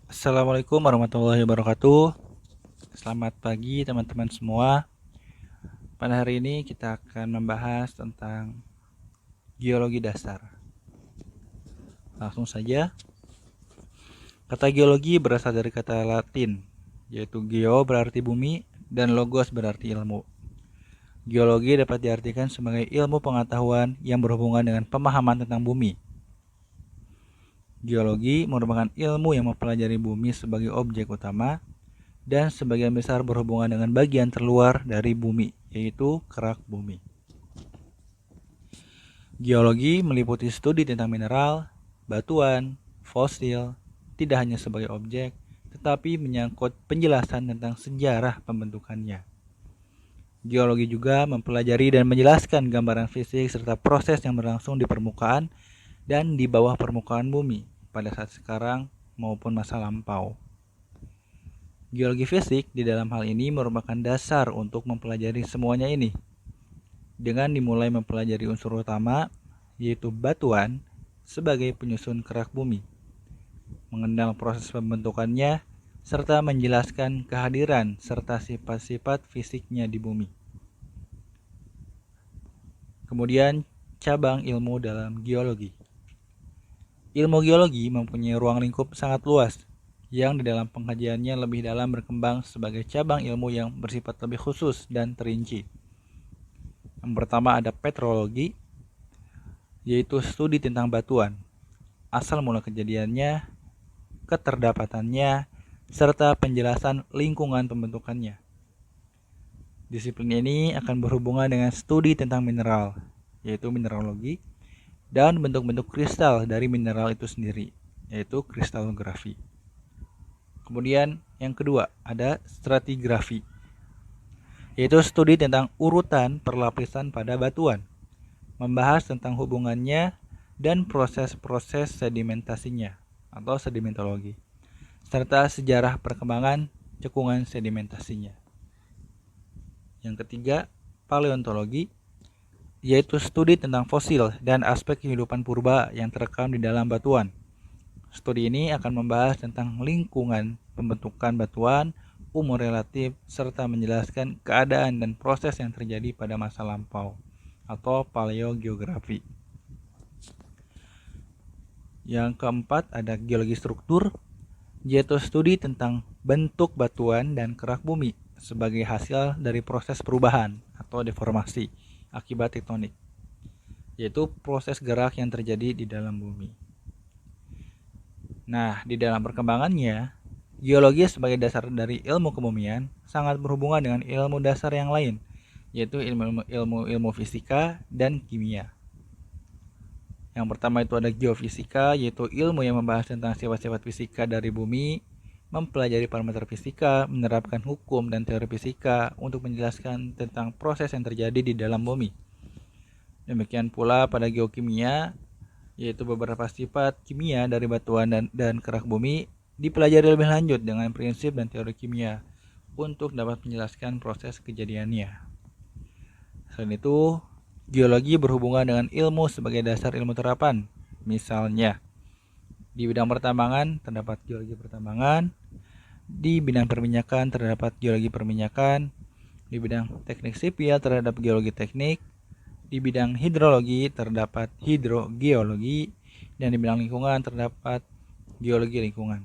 Assalamualaikum warahmatullahi wabarakatuh. Selamat pagi teman-teman semua. Pada hari ini kita akan membahas tentang geologi dasar. Langsung saja. Kata geologi berasal dari kata Latin, yaitu geo berarti bumi dan logos berarti ilmu. Geologi dapat diartikan sebagai ilmu pengetahuan yang berhubungan dengan pemahaman tentang bumi. Geologi merupakan ilmu yang mempelajari bumi sebagai objek utama dan sebagian besar berhubungan dengan bagian terluar dari bumi, yaitu kerak bumi. Geologi meliputi studi tentang mineral, batuan, fosil, tidak hanya sebagai objek, tetapi menyangkut penjelasan tentang sejarah pembentukannya. Geologi juga mempelajari dan menjelaskan gambaran fisik serta proses yang berlangsung di permukaan dan di bawah permukaan bumi pada saat sekarang maupun masa lampau. Geologi fisik di dalam hal ini merupakan dasar untuk mempelajari semuanya ini. Dengan dimulai mempelajari unsur utama, yaitu batuan, sebagai penyusun kerak bumi, mengenal proses pembentukannya, serta menjelaskan kehadiran serta sifat-sifat fisiknya di bumi. Kemudian, cabang ilmu dalam geologi. Ilmu geologi mempunyai ruang lingkup sangat luas, yang di dalam pengkajiannya lebih dalam berkembang sebagai cabang ilmu yang bersifat lebih khusus dan terinci. Yang pertama ada petrologi, yaitu studi tentang batuan, asal mula kejadiannya, keterdapatannya, serta penjelasan lingkungan pembentukannya. Disiplin ini akan berhubungan dengan studi tentang mineral, yaitu mineralogi, dan bentuk-bentuk kristal dari mineral itu sendiri, yaitu kristalografi. Kemudian yang kedua ada stratigrafi, yaitu studi tentang urutan perlapisan pada batuan, membahas tentang hubungannya dan proses-proses sedimentasinya atau sedimentologi, serta sejarah perkembangan cekungan sedimentasinya. Yang ketiga, paleontologi, yaitu studi tentang fosil dan aspek kehidupan purba yang terekam di dalam batuan. Studi ini akan membahas tentang lingkungan pembentukan batuan, umur relatif, serta menjelaskan keadaan dan proses yang terjadi pada masa lampau atau paleogeografi. Yang keempat ada geologi struktur, yaitu studi tentang bentuk batuan dan kerak bumi sebagai hasil dari proses perubahan atau deformasi akibat tektonik, yaitu proses gerak yang terjadi di dalam bumi. Nah, di dalam perkembangannya, geologi sebagai dasar dari ilmu kebumian sangat berhubungan dengan ilmu dasar yang lain, yaitu ilmu fisika dan kimia. Yang pertama itu ada geofisika, yaitu ilmu yang membahas tentang sifat-sifat fisika dari bumi, mempelajari parameter fisika, menerapkan hukum dan teori fisika untuk menjelaskan tentang proses yang terjadi di dalam bumi. Demikian pula pada geokimia, yaitu beberapa sifat kimia dari batuan dan kerak bumi dipelajari lebih lanjut dengan prinsip dan teori kimia untuk dapat menjelaskan proses kejadiannya. Selain itu, geologi berhubungan dengan ilmu sebagai dasar ilmu terapan. Misalnya, di bidang pertambangan terdapat geologi pertambangan, di bidang perminyakan terdapat geologi perminyakan, di bidang teknik sipil terhadap geologi teknik, di bidang hidrologi terdapat hidrogeologi, dan di bidang lingkungan terdapat geologi lingkungan.